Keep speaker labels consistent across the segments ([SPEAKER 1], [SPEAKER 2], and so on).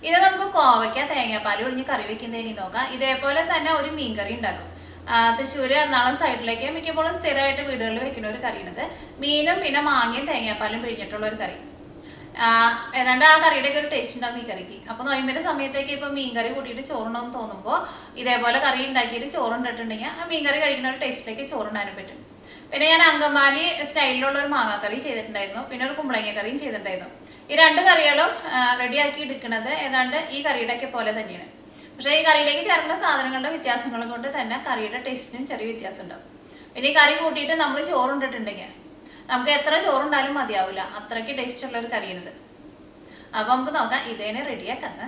[SPEAKER 1] ഇത് നമുക്ക് കോവയ്ക്ക തേങ്ങാപ്പാൽ ഒഴിഞ്ഞ് കറി വെക്കുന്നതിന് നോക്കാം. ഇതേപോലെ തന്നെ ഒരു മീൻ കറി ഉണ്ടാക്കും. തൃശ്ശൂർ എറണാകുളം സൈഡിലേക്ക് മിക്കപ്പോഴും സ്ഥിരമായിട്ട് വീടുകളിൽ വെക്കുന്ന ഒരു കറിയാണിത്. മീനും പിന്നെ മാങ്ങയും തേങ്ങാപ്പാലും പിഴിഞ്ഞിട്ടുള്ള ഒരു കറി. ഏതാണ്ട് ആ കറിയുടെ ഒക്കെ ഒരു ടേസ്റ്റ് ഉണ്ടാവും ഈ കറിക്ക്. അപ്പോൾ നോയമ്പിന്റെ സമയത്തേക്ക് ഇപ്പം മീൻ കറി കൂട്ടിയിട്ട് ചോറുണ്ടെന്ന് തോന്നുമ്പോൾ ഇതേപോലെ കറി ഉണ്ടാക്കിയിട്ട് ചോറുണ്ടിട്ടുണ്ടെങ്കിൽ ആ മീൻ കറി കഴിക്കുന്ന ഒരു ടേസ്റ്റിലേക്ക് ചോറുണ്ടാനും പറ്റും. പിന്നെ ഞാൻ അങ്കമാലി സ്റ്റൈലിലുള്ള ഒരു മാങ്ങാക്കറി ചെയ്തിട്ടുണ്ടായിരുന്നു. പിന്നെ ഒരു കുമ്പളങ്ങ കറിയും ചെയ്തിട്ടുണ്ടായിരുന്നു. ഈ രണ്ട് കറികളും റെഡിയാക്കി എടുക്കുന്നത് ഏതാണ്ട് ഈ കറിയുടെ ഒക്കെ പോലെ തന്നെയാണ്. പക്ഷേ ഈ കറിയിലേക്ക് ചേർക്കുന്ന സാധനങ്ങളുടെ വ്യത്യാസങ്ങൾ കൊണ്ട് തന്നെ കറിയുടെ ടേസ്റ്റിനും ചെറിയ വ്യത്യാസം ഉണ്ടാവും. പിന്നെ ഈ കറി കൂട്ടിയിട്ട് നമ്മൾ ചോറുണ്ടിട്ടുണ്ടെങ്കിൽ നമുക്ക് എത്ര ചോറുണ്ടാലും മതിയാവില്ല, അത്രയ്ക്ക് ടേസ്റ്റ് ഉള്ള ഒരു കറിയാണിത്. അപ്പോൾ നമുക്ക് നോക്കാം ഇതേനെ റെഡിയാക്കുന്നത്.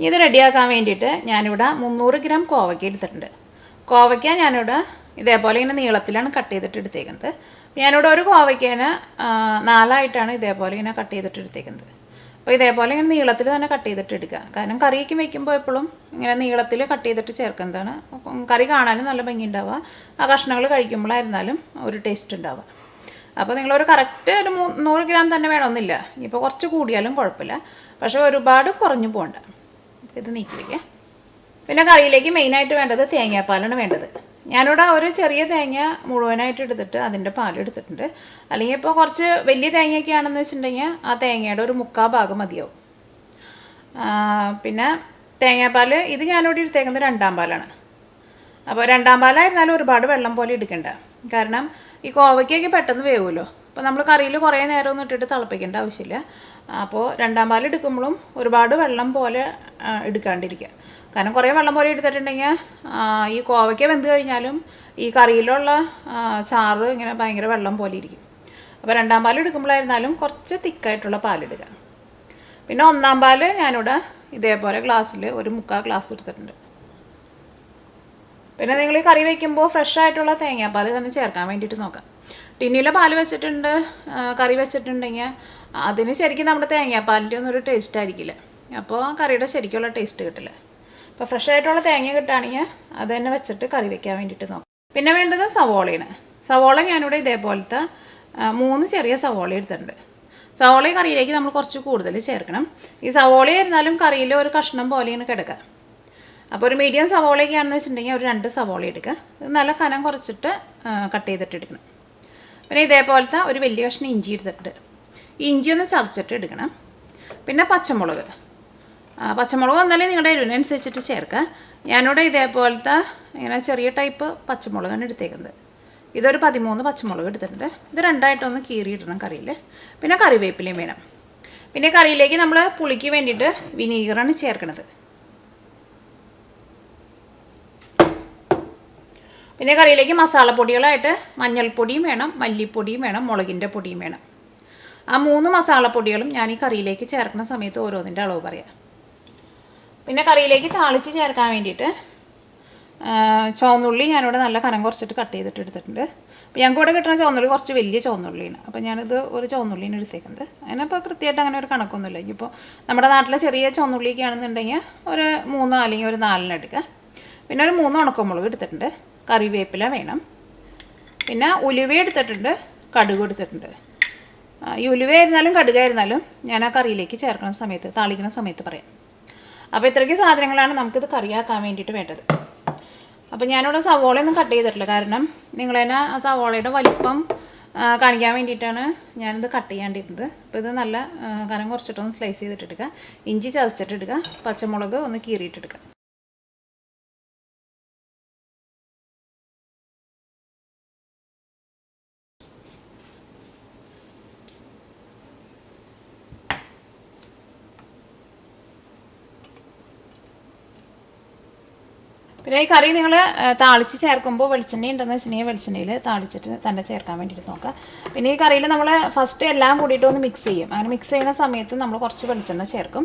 [SPEAKER 1] ഇത് റെഡിയാക്കാൻ വേണ്ടിയിട്ട് ഞാനിവിടെ 300 ഗ്രാം കോവയ്ക്ക എടുത്തിട്ടുണ്ട്. കോവയ്ക്ക ഞാനിവിടെ ഇതേപോലെ ഇങ്ങനെ നീളത്തിലാണ് കട്ട് ചെയ്തിട്ട് എടുത്തേക്കുന്നത്. ഞാനിവിടെ ഒരു കോവയ്ക്കേനെ 4ആയിട്ടാണ് ഇതേപോലെ ഇങ്ങനെ കട്ട് ചെയ്തിട്ട് എടുത്തേക്കുന്നത്. അപ്പോൾ ഇതേപോലെ ഇങ്ങനെ നീളത്തിൽ തന്നെ കട്ട് ചെയ്തിട്ട് എടുക്കുക. കാരണം കറിക്ക് വയ്ക്കുമ്പോൾ എപ്പോഴും ഇങ്ങനെ നീളത്തിൽ കട്ട് ചെയ്തിട്ട് ചേർക്കുന്നതാണ് കറി കാണാനും നല്ല ഭംഗി ഉണ്ടാവുക. ആ കഷ്ണങ്ങൾ കഴിക്കുമ്പോഴായിരുന്നാലും ഒരു ടേസ്റ്റ് ഉണ്ടാവുക. അപ്പോൾ നിങ്ങളൊരു കറക്റ്റ് ഒരു 300 ഗ്രാം തന്നെ വേണമെന്നില്ല. ഇപ്പോൾ കുറച്ച് കൂടിയാലും കുഴപ്പമില്ല, പക്ഷേ ഒരുപാട് കുറഞ്ഞു പോകണ്ട. ഇത് നീക്കി വയ്ക്കുക. പിന്നെ കറിയിലേക്ക് മെയിനായിട്ട് വേണ്ടത് തേങ്ങാപ്പാലാണ് വേണ്ടത്. ഞാനിവിടെ ഒരു ചെറിയ തേങ്ങ മുഴുവനായിട്ട് എടുത്തിട്ട് അതിൻ്റെ പാലെടുത്തിട്ടുണ്ട്. അല്ലെങ്കിൽ ഇപ്പോൾ കുറച്ച് വലിയ തേങ്ങയൊക്കെ ആണെന്ന് വെച്ചിട്ടുണ്ടെങ്കിൽ ആ തേങ്ങയുടെ ഒരു 1/4 ഭാഗം മതിയാവും. പിന്നെ തേങ്ങാപ്പാൽ ഇത് ഞാനിവിടെ എടുത്തേക്കുന്നത് 2-ാം പാലാണ്. അപ്പോൾ 2-ാം പാലായിരുന്നാലും ഒരുപാട് വെള്ളം പോലെ എടുക്കണ്ട. കാരണം ഈ കോവയ്ക്കൊക്കെ പെട്ടെന്ന് വേവുമല്ലോ. അപ്പോൾ നമ്മൾ കറിയിൽ കുറേ നേരമൊന്നും ഇട്ടിട്ട് തിളപ്പിക്കേണ്ട ആവശ്യമില്ല. അപ്പോൾ 2-ാം പാൽ എടുക്കുമ്പോഴും ഒരുപാട് വെള്ളം പോലെ എടുക്കാണ്ടിരിക്കുക. കാരണം കുറേ വെള്ളം പോലെ എടുത്തിട്ടുണ്ടെങ്കിൽ ഈ കോവയ്ക്ക വെന്ത് കഴിഞ്ഞാലും ഈ കറിയിലുള്ള ചാറ് ഇങ്ങനെ ഭയങ്കര വെള്ളം പോലെ ഇരിക്കും. അപ്പോൾ 2-ാം പാൽ എടുക്കുമ്പോഴായിരുന്നാലും കുറച്ച് തിക്കായിട്ടുള്ള പാലെടുക്കുക. പിന്നെ 1-ാം പാൽ ഞാനിവിടെ ഇതേപോലെ ഗ്ലാസ്സിൽ ഒരു 1/4 ഗ്ലാസ് എടുത്തിട്ടുണ്ട്. പിന്നെ നിങ്ങൾ ഈ കറി വയ്ക്കുമ്പോൾ ഫ്രഷ് ആയിട്ടുള്ള തേങ്ങാപ്പാൽ തന്നെ ചേർക്കാൻ വേണ്ടിയിട്ട് നോക്കാം. ടിന്നിലെ പാൽ വെച്ചിട്ടുണ്ട് കറി വെച്ചിട്ടുണ്ടെങ്കിൽ അതിന് ശരിക്കും നമ്മുടെ തേങ്ങാപ്പാലിൻ്റെ ഒന്നും ഒരു ടേസ്റ്റ് ആയിരിക്കില്ല. അപ്പോൾ കറിയുടെ ശരിക്കുള്ള ടേസ്റ്റ് കിട്ടില്ല. അപ്പോൾ ഫ്രഷ് ആയിട്ടുള്ള തേങ്ങ കിട്ടുകയാണെങ്കിൽ അത് തന്നെ വെച്ചിട്ട് കറി വയ്ക്കാൻ വേണ്ടിയിട്ട് നോക്കാം. പിന്നെ വേണ്ടത് സവോളയാണ്. സവോള ഞാനിവിടെ ഇതേപോലത്തെ 3 ചെറിയ സവോള എടുത്തിട്ടുണ്ട്. സവോള കറിയിലേക്ക് നമ്മൾ കുറച്ച് കൂടുതൽ ചേർക്കണം. ഈ സവോള ആയിരുന്നാലും കറിയിൽ ഒരു കഷ്ണം പോലെയാണ് കിടക്കുക. അപ്പോൾ ഒരു മീഡിയം സവോളയൊക്കെ ആണെന്ന് വെച്ചിട്ടുണ്ടെങ്കിൽ ഒരു 2 സവോള എടുക്കുക. ഇത് നല്ല കനം കുറച്ചിട്ട് കട്ട് ചെയ്തിട്ട് എടുക്കണം. പിന്നെ ഇതേപോലത്തെ ഒരു വലിയ കഷ്ണം ഇഞ്ചി എടുത്തിട്ടുണ്ട്. ഈ ഇഞ്ചി ഒന്ന് ചതച്ചിട്ട് എടുക്കണം. പിന്നെ പച്ചമുളക് വന്നാലേ നിങ്ങളുടെ എരിവിനനുസരിച്ചിട്ട് ചേർക്കുക. ഞാനിവിടെ ഇതേപോലത്തെ ഇങ്ങനെ ചെറിയ ടൈപ്പ് പച്ചമുളകാണ് എടുത്തേക്കുന്നത്. ഇതൊരു 13 പച്ചമുളക് എടുത്തിട്ടുണ്ട്. ഇത് 2ആയിട്ടൊന്ന് കീറിയിടണം കറിയിൽ. പിന്നെ കറിവേപ്പിലയും വേണം. പിന്നെ കറിയിലേക്ക് നമ്മൾ പുളിക്ക് വേണ്ടിയിട്ട് വിനീഗറാണ് ചേർക്കുന്നത്. പിന്നെ കറിയിലേക്ക് മസാലപ്പൊടികളായിട്ട് മഞ്ഞൾപ്പൊടിയും വേണം, മല്ലിപ്പൊടിയും വേണം, മുളകിൻ്റെ പൊടിയും വേണം. ആ 3 മസാലപ്പൊടികളും ഞാൻ ഈ കറിയിലേക്ക് ചേർക്കുന്ന സമയത്ത് ഓരോന്നിൻ്റെ അളവ് പറയാം. പിന്നെ കറിയിലേക്ക് താളിച്ച് ചേർക്കാൻ വേണ്ടിയിട്ട് ചുവന്നുള്ളി ഞാനിവിടെ നല്ല കനം കുറച്ചിട്ട് കട്ട് ചെയ്തിട്ട് എടുത്തിട്ടുണ്ട്. അപ്പോൾ ഞങ്ങൾക്ക് ഇവിടെ കിട്ടുന്ന ചുവന്നുള്ളി കുറച്ച് വലിയ ചുവന്നുള്ളിയാണ്. അപ്പോൾ ഞാനിത് ഒരു ചുവന്നുള്ളിയാണ് എടുത്തേക്കുന്നത്. അതിനിപ്പോൾ കൃത്യമായിട്ട് അങ്ങനെ ഒരു കണക്കൊന്നുമില്ല. ഇപ്പോൾ നമ്മുടെ നാട്ടിലെ ചെറിയ ചുവന്നുള്ളിയൊക്കെ ആണെന്നുണ്ടെങ്കിൽ ഒരു 3 അല്ലെങ്കിൽ ഒരു 4 എടുക്കുക. പിന്നെ ഒരു 3 ഉണക്കമുളക് എടുത്തിട്ടുണ്ട്. കറിവേപ്പില വേണം. പിന്നെ ഉലുവ എടുത്തിട്ടുണ്ട്, കടുക് എടുത്തിട്ടുണ്ട്. ഈ ഉലുവയായിരുന്നാലും കടുകായിരുന്നാലും ഞാൻ ആ കറിയിലേക്ക് ചേർക്കുന്ന സമയത്ത് താളിക്കുന്ന സമയത്ത് പറയാം. അപ്പോൾ ഇത്രയ്ക്ക് സാധനങ്ങളാണ് നമുക്കിത് കറിയാക്കാൻ വേണ്ടിയിട്ട് വേണ്ടത്. അപ്പോൾ ഞാനിവിടെ സവോളയൊന്നും കട്ട് ചെയ്തിട്ടില്ല. കാരണം നിങ്ങളതിനെ ആ സവോളയുടെ വലിപ്പം കാണിക്കാൻ വേണ്ടിയിട്ടാണ് ഞാനിത് കട്ട് ചെയ്യാണ്ടിരുന്നത്. അപ്പോൾ ഇത് നല്ല കനം കുറച്ചിട്ടൊന്ന് സ്ലൈസ് ചെയ്തിട്ടെടുക്കുക. ഇഞ്ചി ചതച്ചിട്ടെടുക്കുക. പച്ചമുളക് ഒന്ന് കീറിയിട്ടെടുക്കുക. പിന്നെ ഈ കറി നിങ്ങൾ താളിച്ച് ചേർക്കുമ്പോൾ വെളിച്ചെണ്ണ ഉണ്ടെന്ന് വെച്ചിട്ടുണ്ടെങ്കിൽ വെളിച്ചെണ്ണയിൽ താളിച്ചിട്ട് തന്നെ ചേർക്കാൻ വേണ്ടിയിട്ട് നോക്കുക. പിന്നെ ഈ കറിയിൽ നമ്മൾ ഫസ്റ്റ് എല്ലാം കൂടിയിട്ട് ഒന്ന് മിക്സ് ചെയ്യും. അങ്ങനെ മിക്സ് ചെയ്യുന്ന സമയത്ത് നമ്മൾ കുറച്ച് വെളിച്ചെണ്ണ ചേർക്കും.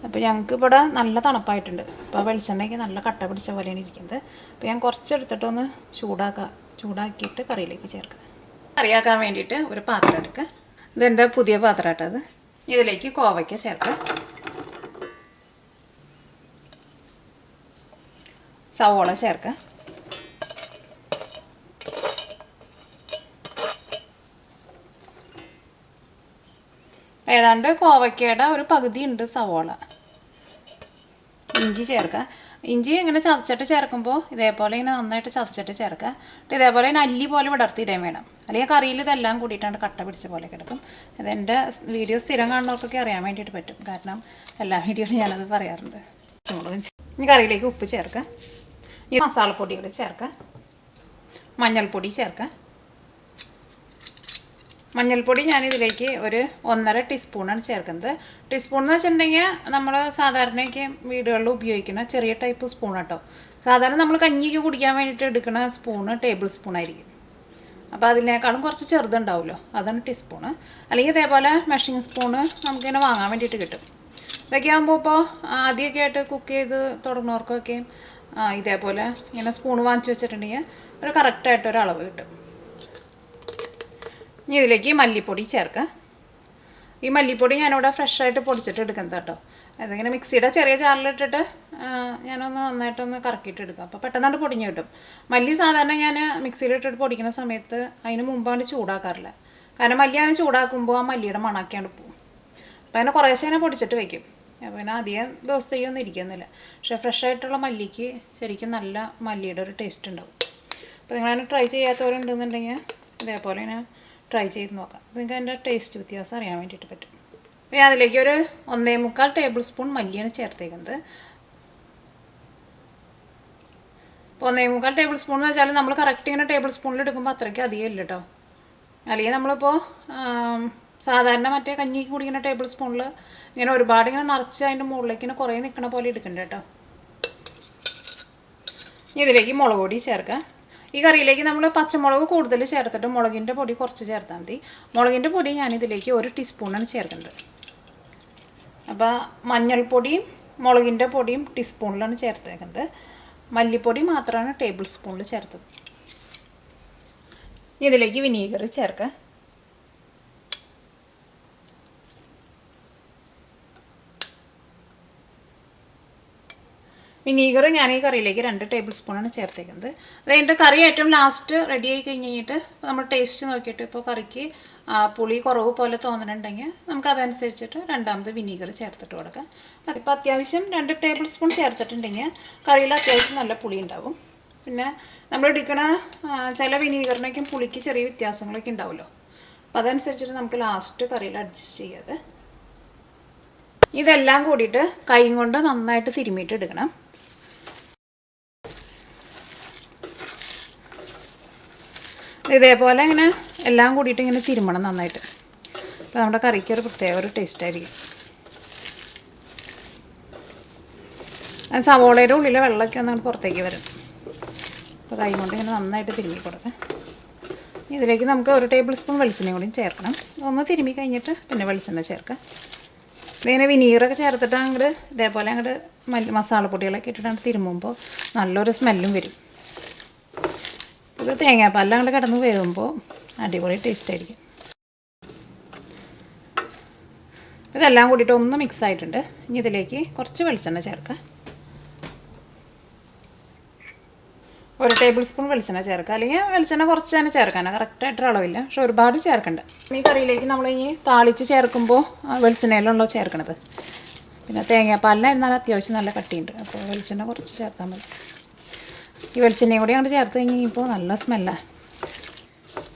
[SPEAKER 1] അപ്പോൾ ഞങ്ങൾക്ക് ഇവിടെ നല്ല തണുപ്പായിട്ടുണ്ട്. അപ്പോൾ വെളിച്ചെണ്ണയ്ക്ക് നല്ല കട്ട പിടിച്ച പോലെയാണ് ഇരിക്കുന്നത്. അപ്പോൾ ഞാൻ കുറച്ചെടുത്തിട്ടൊന്ന് ചൂടാക്കിയിട്ട് കറിയിലേക്ക് ചേർക്കുക. കറിയാക്കാൻ വേണ്ടിയിട്ട് ഒരു പാത്രം എടുക്കുക. ഇതെൻ്റെ പുതിയ പാത്രമായിട്ടത്. ഇതിലേക്ക് കോവയ്ക്ക ചേർക്കുക. സവോള ചേർക്കുക. ഏതാണ്ട് കോവയ്ക്കയുടെ ഒരു പകുതി ഉണ്ട് സവോള. ഇഞ്ചി ചേർക്കുക. ഇഞ്ചി ഇങ്ങനെ ചതച്ചിട്ട് ചേർക്കുമ്പോൾ ഇതേപോലെ ഇങ്ങനെ നന്നായിട്ട് ചതച്ചിട്ട് ചേർക്കുക. ഇതേപോലെ ഇങ്ങനെ അല്ലി പോലെ വിടർത്തിയിടാൻ വേണം, അല്ലെങ്കിൽ കറിയിൽ ഇതെല്ലാം കൂടിയിട്ടാണ് കട്ട പിടിച്ച പോലെ കിടക്കും. ഇതെൻ്റെ വീഡിയോ സ്ഥിരം കാണുന്നവർക്കൊക്കെ അറിയാൻ വേണ്ടിയിട്ട് പറ്റും, കാരണം എല്ലാ വീഡിയോയിലും ഞാനത് പറയാറുണ്ട്. ഇനി കറിയിലേക്ക് ഉപ്പ് ചേർക്കുക. ഈ മസാലപ്പൊടികൾ ചേർക്കുക. മഞ്ഞൾപ്പൊടി ചേർക്കുക. മഞ്ഞൾപ്പൊടി ഞാനിതിലേക്ക് ഒരു 1.5 ടീസ്പൂണാണ് ചേർക്കുന്നത്. ടീസ്പൂൺ എന്ന് വെച്ചിട്ടുണ്ടെങ്കിൽ നമ്മൾ സാധാരണയൊക്കെ വീടുകളിൽ ഉപയോഗിക്കുന്ന ചെറിയ ടൈപ്പ് സ്പൂൺ കേട്ടോ. സാധാരണ നമ്മൾ കഞ്ഞിക്ക് കുടിക്കാൻ വേണ്ടിയിട്ട് എടുക്കുന്ന സ്പൂണ് ടേബിൾ സ്പൂണായിരിക്കും. അപ്പോൾ അതിനേക്കാളും കുറച്ച് ചെറുതുണ്ടാവുമല്ലോ, അതാണ് ടീസ്പൂണ്. അല്ലെങ്കിൽ ഇതേപോലെ മെഷറിംഗ് സ്പൂണ് നമുക്കിങ്ങനെ വാങ്ങാൻ വേണ്ടിയിട്ട് കിട്ടും. ഇതൊക്കെ ആകുമ്പോൾ ഇപ്പോൾ ആദ്യമൊക്കെ ആയിട്ട് കുക്ക് ചെയ്ത് തുടങ്ങുന്നവർക്കൊക്കെ ഇതേപോലെ ഇങ്ങനെ സ്പൂണ് വാങ്ങിച്ച് വെച്ചിട്ടുണ്ടെങ്കിൽ ഒരു കറക്റ്റായിട്ടൊരു അളവ് കിട്ടും. ഇനി ഇതിലേക്ക് മല്ലിപ്പൊടി ചേർക്കുക. ഈ മല്ലിപ്പൊടി ഞാനിവിടെ ഫ്രഷായിട്ട് പൊടിച്ചിട്ട് എടുക്കുന്നത് കേട്ടോ. അതിങ്ങനെ മിക്സിയുടെ ചെറിയ ജാറിലിട്ടിട്ട് ഞാനൊന്ന് നന്നായിട്ടൊന്ന് കറക്കിയിട്ട് എടുക്കാം, അപ്പോൾ പെട്ടെന്നാണ്ട് പൊടിഞ്ഞ് കിട്ടും. മല്ലി സാധാരണ ഞാൻ മിക്സിയിലിട്ടിട്ട് പൊടിക്കുന്ന സമയത്ത് അതിന് മുമ്പാണ് ചൂടാക്കാറില്ല, കാരണം മല്ലി അങ്ങനെ ചൂടാക്കുമ്പോൾ ആ മല്ലിയുടെ മണക്കാണ്ട് പോകും. അപ്പോൾ അതിനെ കുറേശ്ശെ തന്നെ പൊടിച്ചിട്ട് വയ്ക്കും. അപ്പോൾ പിന്നെ അധികം ദിവസത്തേക്കൊന്നും ഇരിക്കുന്നില്ല. പക്ഷേ ഫ്രഷായിട്ടുള്ള മല്ലിക്ക് ശരിക്കും നല്ല മല്ലിയുടെ ഒരു ടേസ്റ്റ് ഉണ്ടാവും. അപ്പോൾ നിങ്ങളതിനെ ട്രൈ ചെയ്യാത്തവരുണ്ടെന്നുണ്ടെങ്കിൽ ഇതേപോലെ ഇങ്ങനെ ട്രൈ ചെയ്ത് നോക്കാം. നിങ്ങൾക്ക് അതിൻ്റെ ടേസ്റ്റ് വ്യത്യാസം അറിയാൻ വേണ്ടിയിട്ട് പറ്റും. അപ്പോൾ അതിലേക്ക് ഒരു 1.25 ടേബിൾ സ്പൂൺ മല്ലിയാണ് ചേർത്തേക്കുന്നത്. അപ്പോൾ 1.25 ടേബിൾ സ്പൂൺ എന്ന് വെച്ചാൽ നമ്മൾ കറക്റ്റ് ഇങ്ങനെ ടേബിൾ സ്പൂണിൽ എടുക്കുമ്പോൾ അത്രയ്ക്ക് അധികം ഇല്ല കേട്ടോ. അല്ലെങ്കിൽ നമ്മളിപ്പോൾ സാധാരണ മറ്റേ കഞ്ഞി കുടിക്കുന്ന ടേബിൾ സ്പൂണിൽ ഇങ്ങനെ ഒരുപാട് ഇങ്ങനെ നിറച്ച് അതിൻ്റെ മുകളിലേക്ക് ഇങ്ങനെ കുറേ നിൽക്കണ പോലെ എടുക്കണ്ട കേട്ടോ. ഇതിലേക്ക് മുളക് പൊടി ചേർക്കുക. ഈ കറിയിലേക്ക് നമ്മൾ പച്ചമുളക് കൂടുതൽ ചേർത്തിട്ട് മുളകിൻ്റെ പൊടി കുറച്ച് ചേർത്താൽ മതി. മുളകിൻ്റെ പൊടി ഞാനിതിലേക്ക് 1 ടീസ്പൂണാണ് ചേർക്കുന്നത്. അപ്പോൾ മഞ്ഞൾപ്പൊടിയും മുളകിൻ്റെ പൊടിയും ടീസ്പൂണിലാണ് ചേർത്തേക്കുന്നത്. മല്ലിപ്പൊടി മാത്രമാണ് ടേബിൾ സ്പൂണിൽ ചേർത്തത്. ഇതിലേക്ക് വിനീഗർ ചേർക്കുക. വിനീഗർ ഞാൻ ഈ കറിയിലേക്ക് 2 ടേബിൾ സ്പൂണാണ് ചേർത്തേക്കുന്നത്. അത് കഴിഞ്ഞിട്ട് കറി ഏറ്റവും ലാസ്റ്റ് റെഡി ആയി കഴിഞ്ഞിട്ട് നമ്മൾ ടേസ്റ്റ് നോക്കിയിട്ട് ഇപ്പോൾ കറിക്ക് പുളി കുറവ് പോലെ തോന്നുന്നുണ്ടെങ്കിൽ നമുക്ക് അതനുസരിച്ചിട്ട് രണ്ടാമത് വിനീഗർ ചേർത്തിട്ട് കൊടുക്കാം. അതിപ്പോൾ അത്യാവശ്യം 2 ടേബിൾ സ്പൂൺ ചേർത്തിട്ടുണ്ടെങ്കിൽ കറിയിൽ അത്യാവശ്യം നല്ല പുളി ഉണ്ടാവും. പിന്നെ നമ്മൾ എടുക്കണ ചില വിനീഗറിനൊക്കെ പുളിക്ക് ചെറിയ വ്യത്യാസങ്ങളൊക്കെ ഉണ്ടാവുമല്ലോ, അപ്പോൾ അതനുസരിച്ചിട്ട് നമുക്ക് ലാസ്റ്റ് കറിയിൽ അഡ്ജസ്റ്റ് ചെയ്യാതെ ഇതെല്ലാം കൂടിയിട്ട് കൈ കൊണ്ട് നന്നായിട്ട് തിരുമ്മിയിട്ട് എടുക്കണം. ഇതേപോലെ ഇങ്ങനെ എല്ലാം കൂടിയിട്ട് ഇങ്ങനെ തിരുമ്മണം നന്നായിട്ട്. അപ്പോൾ നമ്മുടെ കറിക്ക് ഒരു പ്രത്യേക ഒരു ടേസ്റ്റ് ആയിരിക്കും. സവോളയുടെ ഉള്ളിലെ വെള്ളമൊക്കെ ഒന്ന് പുറത്തേക്ക് വരും. അപ്പോൾ കൈ കൊണ്ട് ഇങ്ങനെ നന്നായിട്ട് തിരുമ്മി കൊടുക്കാം. ഇതിലേക്ക് നമുക്ക് 1 ടേബിൾ സ്പൂൺ വെളിച്ചെണ്ണയും കൂടി ചേർക്കണം. ഒന്ന് തിരുമ്മി കഴിഞ്ഞിട്ട് പിന്നെ വെളിച്ചെണ്ണ ചേർക്കാം. ഇതിങ്ങനെ വിനീഗറൊക്കെ ചേർത്തിട്ട് അങ്ങോട്ട് ഇതേപോലെ അങ്ങോട്ട് മസാലപ്പൊടികളൊക്കെ ഇട്ടിട്ടാണ് തിരുമ്മുമ്പോൾ നല്ലൊരു സ്മെല്ലും വരും. ഇത് തേങ്ങാപ്പാലിൽ അങ്ങോട്ട് കിടന്ന് വേകുമ്പോൾ അടിപൊളി ടേസ്റ്റ് ആയിരിക്കും. ഇതെല്ലാം കൂടിയിട്ട് ഒന്ന് മിക്സ് ആയിട്ടുണ്ട്. ഇനി ഇതിലേക്ക് കുറച്ച് വെളിച്ചെണ്ണ ചേർക്കുക. 1 ടേബിൾ സ്പൂൺ വെളിച്ചെണ്ണ ചേർക്കുക, അല്ലെങ്കിൽ വെളിച്ചെണ്ണ കുറച്ച് തന്നെ ചേർക്കാനാണ്, കറക്റ്റായിട്ട് അളവില്ല, പക്ഷെ ഒരുപാട് ചേർക്കണ്ട. ഈ കറിയിലേക്ക് നമ്മൾ ഇനി താളിച്ച് ചേർക്കുമ്പോൾ വെളിച്ചെണ്ണയിലുണ്ടോ ചേർക്കണത്. പിന്നെ തേങ്ങാപ്പാലിനായിരുന്നാൽ അത്യാവശ്യം നല്ല കട്ടിയുണ്ട്, അപ്പോൾ വെളിച്ചെണ്ണ കുറച്ച് ചേർത്താൽ മതി. ഈ വെളിച്ചെണ്ണയും കൂടി അങ്ങോട്ട് ചേർത്ത് കഴിഞ്ഞപ്പോൾ നല്ല സ്മെല്ലാണ്.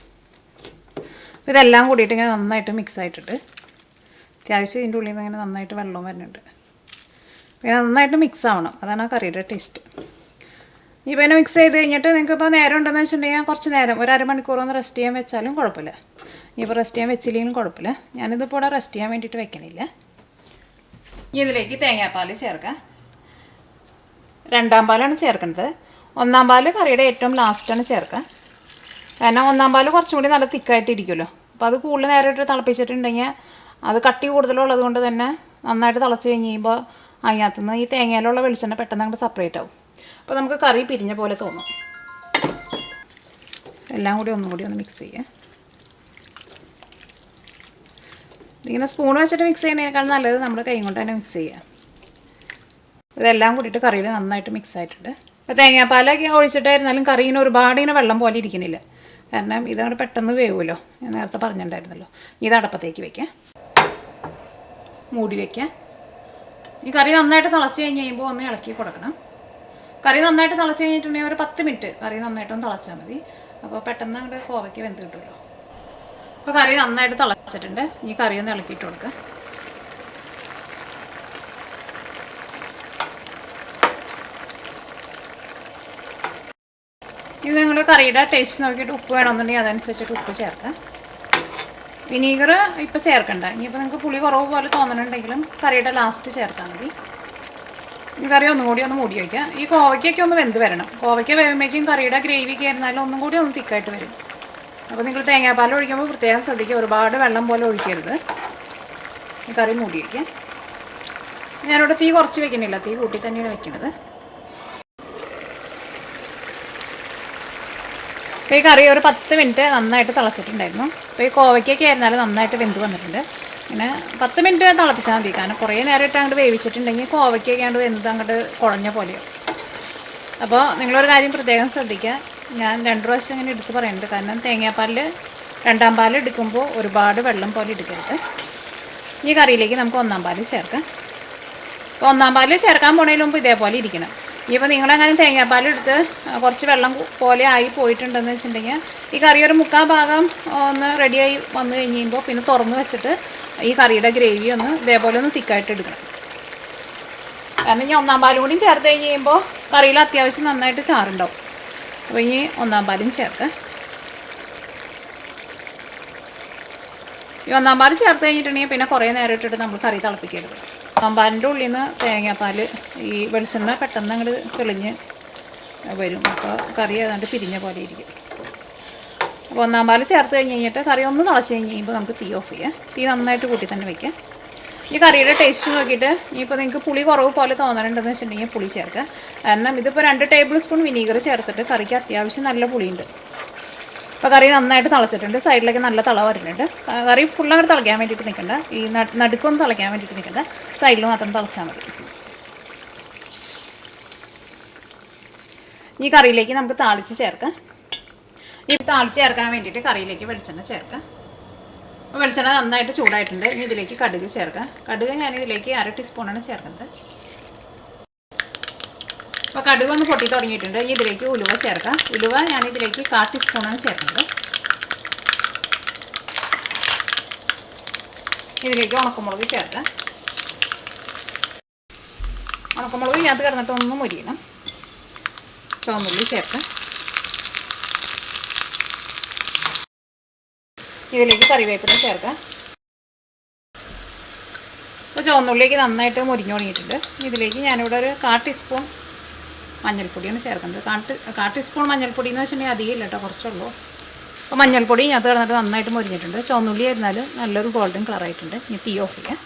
[SPEAKER 1] അപ്പോൾ ഇതെല്ലാം കൂടിയിട്ട് ഇങ്ങനെ നന്നായിട്ട് മിക്സ് ആയിട്ടിട്ട് അത്യാവശ്യം ഇതിൻ്റെ ഉള്ളിൽ നിന്ന് ഇങ്ങനെ നന്നായിട്ട് വെള്ളവും വരുന്നുണ്ട്. പിന്നെ നന്നായിട്ട് മിക്സ് ആവണം, അതാണ് ആ കറിയുടെ ടേസ്റ്റ്. ഇപ്പോൾ ഇതിനെ മിക്സ് ചെയ്ത് കഴിഞ്ഞിട്ട് നിങ്ങൾക്ക് ഇപ്പോൾ നേരം ഉണ്ടെന്ന് വെച്ചിട്ടുണ്ടെങ്കിൽ കുറച്ച് നേരം 1 അരമണിക്കൂറൊന്ന് റെസ്റ്റ് ചെയ്യാൻ വെച്ചാലും കുഴപ്പമില്ല. ഇനിയിപ്പോൾ റെസ്റ്റ് ചെയ്യാൻ വെച്ചില്ലെങ്കിലും കുഴപ്പമില്ല. ഞാനിതിപ്പോൾ ഇവിടെ റെസ്റ്റ് ചെയ്യാൻ വേണ്ടിയിട്ട് വെക്കണില്ല. ഇതിലേക്ക് തേങ്ങാപ്പാൽ ചേർക്കാം. 2ാം പാലാണ് ചേർക്കുന്നത്. 1ാം പാൽ കറിയുടെ ഏറ്റവും ലാസ്റ്റാണ് ചേർക്കുക. കാരണം 1ാം പാൽ കുറച്ചും കൂടി നല്ല തിക്കായിട്ടിരിക്കുമല്ലോ. അപ്പോൾ അത് കൂടുതൽ നേരം ഇട്ട് തിളപ്പിച്ചിട്ടുണ്ടെങ്കിൽ അത് കട്ടി കൂടുതലുള്ളത് കൊണ്ട് തന്നെ നന്നായിട്ട് തിളച്ച് കഴിഞ്ഞ് കഴിയുമ്പോൾ അതിനകത്തുനിന്ന് ഈ തേങ്ങയിലുള്ള വെളിച്ചെണ്ണ പെട്ടെന്ന് അങ്ങോട്ട് സെപ്പറേറ്റ് ആവും. അപ്പോൾ നമുക്ക് കറി പിരിഞ്ഞ പോലെ തോന്നും. എല്ലാം കൂടി ഒന്നും കൂടി ഒന്ന് മിക്സ് ചെയ്യുക. ഇങ്ങനെ സ്പൂൺ വെച്ചിട്ട് മിക്സ് ചെയ്യുന്നതിനേക്കാൾ നല്ലത് നമ്മൾ കൈ കൊണ്ട് തന്നെ മിക്സ് ചെയ്യുക. ഇതെല്ലാം കൂടിയിട്ട് കറിയിൽ നന്നായിട്ട് മിക്സ് ആയിട്ടുണ്ട്. അപ്പോൾ തേങ്ങാപ്പാലൊക്കെ ഒഴിച്ചിട്ടായിരുന്നാലും കറി ഇങ്ങനെ ഒരുപാട് ഇങ്ങനെ വെള്ളം പോലെ ഇരിക്കണില്ല, കാരണം ഇതങ്ങോട്ട് പെട്ടെന്ന് വേവുമല്ലോ. ഞാൻ നേരത്തെ പറഞ്ഞിട്ടുണ്ടായിരുന്നല്ലോ. ഇത് അടപ്പത്തേക്ക് വയ്ക്കാം. മൂടി വയ്ക്കാം. ഈ കറി നന്നായിട്ട് തിളച്ച് കഴിഞ്ഞ് കഴിയുമ്പോൾ ഒന്ന് ഇളക്കി കൊടുക്കണം. കറി നന്നായിട്ട് തിളച്ച് കഴിഞ്ഞിട്ടുണ്ടെങ്കിൽ ഒരു 10 മിനിറ്റ് കറി നന്നായിട്ടൊന്ന് തിളച്ചാൽ മതി. അപ്പോൾ പെട്ടെന്ന് അങ്ങോട്ട് കോവയ്ക്ക് വെന്ത് കിട്ടുമല്ലോ. അപ്പോൾ കറി നന്നായിട്ട് തിളച്ചിട്ടുണ്ട്. ഈ കറി ഒന്ന് ഇളക്കിയിട്ട് കൊടുക്കുക. ഇത് നിങ്ങൾ കറിയുടെ ടേസ്റ്റ് നോക്കിയിട്ട് ഉപ്പ് വേണമെന്നുണ്ടെങ്കിൽ അതനുസരിച്ചിട്ട് ഉപ്പ് ചേർക്കുക. വിനീഗർ ഇപ്പോൾ ചേർക്കണ്ട. ഇനിയിപ്പോൾ നിങ്ങൾക്ക് പുളി കുറവ് പോലെ തോന്നണുണ്ടെങ്കിലും കറിയുടെ ലാസ്റ്റ് ചേർത്താൽ മതി. ഈ കറി ഒന്നും കൂടി ഒന്ന് മൂടി വയ്ക്കുക. ഈ കോവയ്ക്കൊക്കെ ഒന്ന് വെന്ത് വരണം. കോവയ്ക്ക വേകുമ്പോഴേക്കും കറിയുടെ ഗ്രേവി കയറുന്നാലും ഒന്നും കൂടി ഒന്ന് തിക്കായിട്ട് വരും. അപ്പോൾ നിങ്ങൾ തേങ്ങാപ്പാൽ ഒഴിക്കുമ്പോൾ പ്രത്യേകം ശ്രദ്ധിക്കുക, ഒരുപാട് വെള്ളം പോലെ ഒഴിക്കരുത്. ഈ കറി മൂടി വയ്ക്കുക. ഞാനിവിടെ തീ കുറച്ച് വെക്കുന്നില്ല, തീ കൂട്ടി തന്നെയാണ് വെക്കുന്നത്. അപ്പോൾ ഈ കറി ഒരു 10 മിനിറ്റ് നന്നായിട്ട് തിളച്ചിട്ടുണ്ടായിരുന്നു. അപ്പോൾ ഈ കോവയ്ക്കൊക്കെ ആയിരുന്നാലും നന്നായിട്ട് വെന്ത് വന്നിട്ടുണ്ട്. പിന്നെ 10 മിനിറ്റ് തിളപ്പിച്ചാൽ മതി. കാരണം കുറേ നേരമായിട്ട് അങ്ങോട്ട് വേവിച്ചിട്ടുണ്ടെങ്കിൽ കോവയ്ക്കൊക്കെ അങ്ങോട്ട് വെന്ത് അങ്ങോട്ട് കുഴഞ്ഞ പോലെയോ. അപ്പോൾ നിങ്ങളൊരു കാര്യം പ്രത്യേകം ശ്രദ്ധിക്കുക. ഞാൻ 2 പ്രാവശ്യം ഇങ്ങനെ എടുത്ത് പറയുന്നുണ്ട്. കാരണം തേങ്ങാപ്പാലിൽ 2ാം പാൽ എടുക്കുമ്പോൾ ഒരുപാട് വെള്ളം പോലെ എടുക്കരുത്. ഈ കറിയിലേക്ക് നമുക്ക് 1ാം പാൽ ചേർക്കാം. അപ്പോൾ 1ാം പാൽ ചേർക്കാൻ പോണതിന് മുമ്പ് ഇതേപോലെ ഇരിക്കണം. ഇനിയിപ്പോൾ നിങ്ങളെങ്ങനെ തേങ്ങാപ്പാലെടുത്ത് കുറച്ച് വെള്ളം പോലെ ആയി പോയിട്ടുണ്ടെന്ന് വെച്ചിട്ടുണ്ടെങ്കിൽ ഈ കറി ഒരു 3/4 ഭാഗം ഒന്ന് റെഡിയായി വന്നു കഴിഞ്ഞ് കഴിയുമ്പോൾ പിന്നെ തുറന്ന് വെച്ചിട്ട് ഈ കറിയുടെ ഗ്രേവി ഒന്ന് ഇതേപോലെ ഒന്ന് തിക്കായിട്ട് എടുക്കണം. കാരണം ഇനി 1ാം പാലും കൂടി ചേർത്ത് കഴിഞ്ഞ് കഴിയുമ്പോൾ കറിയിൽ അത്യാവശ്യം നന്നായിട്ട് ചാറുണ്ടാവും. അപ്പോൾ ഇനി 1ാം പാലും ചേർത്ത് ഈ 1ാം പാൽ ചേർത്ത് കഴിഞ്ഞിട്ടുണ്ടെങ്കിൽ പിന്നെ കുറേ നേരം ഇട്ടിട്ട് നമ്മൾ കറി തിളപ്പിക്കരുത്. 1ാം പാലിൻ്റെ ഉള്ളിൽ നിന്ന് തേങ്ങാപ്പാൽ ഈ വെളിച്ചെണ്ണ പെട്ടെന്ന് അങ്ങോട്ട് തെളിഞ്ഞ് വരും. അപ്പോൾ കറി ഏതാണ്ട് പിരിഞ്ഞ പോലെ ഇരിക്കും. അപ്പോൾ 1ാം പാൽ ചേർത്ത് കഴിഞ്ഞിട്ട് കറി ഒന്ന് തിളച്ച് കഴിഞ്ഞ് കഴിയുമ്പോൾ നമുക്ക് തീ ഓഫ് ചെയ്യാം. തീ നന്നായിട്ട് കൂട്ടി തന്നെ വയ്ക്കാം. ഈ കറിയുടെ ടേസ്റ്റ് നോക്കിയിട്ട് ഇപ്പോൾ നിങ്ങൾക്ക് പുളി കുറവ് പോലെ തോന്നലുണ്ടെന്ന് വെച്ചിട്ടുണ്ടെങ്കിൽ പുളി ചേർക്കുക. കാരണം ഇതിപ്പോൾ 2 ടേബിൾ സ്പൂൺ വിനീഗർ ചേർത്തിട്ട് കറിക്ക് അത്യാവശ്യം നല്ല പുളിയുണ്ട്. അപ്പോൾ കറി നന്നായിട്ട് തിളച്ചിട്ടുണ്ട്. സൈഡിലേക്ക് നല്ല തിള വരുന്നുണ്ട്. കറി ഫുള്ളങ്ങോട്ട് തിളയ്ക്കാൻ വേണ്ടിയിട്ട് നിൽക്കണ്ട. ഈ നടുക്കൊന്ന് തിളയ്ക്കാൻ വേണ്ടിയിട്ട് നിൽക്കണ്ട. സൈഡിൽ മാത്രം തിളച്ചാൽ മതി. ഈ കറിയിലേക്ക് നമുക്ക് താളിച്ച് ചേർക്കാം. ഈ താളിച്ച് ചേർക്കാൻ വേണ്ടിയിട്ട് കറിയിലേക്ക് വെളിച്ചെണ്ണ ചേർക്കാം. അപ്പോൾ വെളിച്ചെണ്ണ നന്നായിട്ട് ചൂടായിട്ടുണ്ട്. ഇനി ഇതിലേക്ക് കടുക് ചേർക്കാം. കടുക് ഞാനിതിലേക്ക് 1/2 ടീസ്പൂണാണ് ചേർക്കുന്നത്. അപ്പോൾ കടുക് ഒന്ന് പൊട്ടി തുടങ്ങിയിട്ടുണ്ട്. ഇനി ഇതിലേക്ക് ഉലുവ ചേർക്കാം. ഉലുവ ഞാനിതിലേക്ക് 1/4 ടീസ്പൂണാണ് ചേർക്കുന്നത്. ഇതിലേക്ക് ഉണക്കമുളക് ചേർക്കാം. ഉണക്കമുളക് ഇതിനകത്ത് കിടന്നിട്ട് ഒന്ന് മുരിയണം. ചുവന്നുള്ളി ചേർക്കാം. ഇതിലേക്ക് കറിവേപ്പില ചേർക്കാം. അപ്പോൾ ചുവന്നുള്ളിലേക്ക് നന്നായിട്ട് മുരിഞ്ഞു തുടങ്ങിയിട്ടുണ്ട്. ഇതിലേക്ക് ഞാനിവിടെ ഒരു 1/4 ടീസ്പൂൺ മഞ്ഞൾപ്പൊടിയാണ് ചേർക്കുന്നത്. 1/4 ടീസ്പൂൺ മഞ്ഞൾപ്പൊടി എന്ന് വെച്ചിട്ടുണ്ടെങ്കിൽ അധികം ഇല്ല കേട്ടോ, കുറച്ചുള്ളൂ. അപ്പോൾ മഞ്ഞൾപ്പൊടി ഇതിനകത്ത് കിടന്നിട്ട് നന്നായിട്ട് മുരിഞ്ഞിട്ടുണ്ട്. ചുവന്നുള്ളി ആയിരുന്നാൽ നല്ലൊരു ഗോൾഡൻ കളറായിട്ടുണ്ട്. ഇനി തീ ഓഫ് ചെയ്യാം.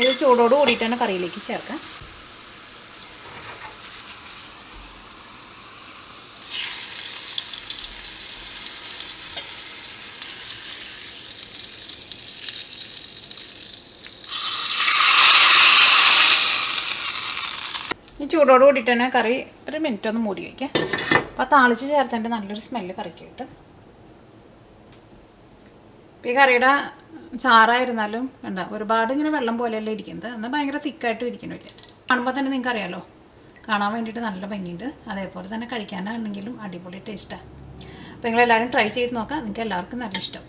[SPEAKER 1] ഇത് ചൂടോട് കൂടിയിട്ട് തന്നെ കറിയിലേക്ക് ചേർക്കാം. ഈ ചൂടോട് കൂടിയിട്ട് തന്നെ കറി ഒരു മിനിറ്റ് ഒന്ന് മൂടി വയ്ക്കാം. അപ്പോൾ താളിച്ച് ചേർത്തതിൻ്റെ നല്ലൊരു സ്മെല്ല് കറിക്ക് കിട്ടും. ഇപ്പോൾ ഈ കറിയുടെ ചാറായിരുന്നാലും വേണ്ട ഒരുപാട് ഇങ്ങനെ വെള്ളം പോലെയല്ല ഇരിക്കുന്നത്. എന്നാൽ ഭയങ്കര തിക്കായിട്ടും ഇരിക്കണില്ല. കാണുമ്പോൾ തന്നെ നിങ്ങൾക്ക് അറിയാമല്ലോ, കാണാൻ വേണ്ടിയിട്ട് നല്ല ഭംഗിയുണ്ട്. അതേപോലെ തന്നെ കഴിക്കാനാണെങ്കിലും അടിപൊളി ടേസ്റ്റാണ്. അപ്പോൾ നിങ്ങളെല്ലാവരും ട്രൈ ചെയ്ത് നോക്കാം. നിങ്ങൾക്ക് എല്ലാവർക്കും നല്ല ഇഷ്ടം.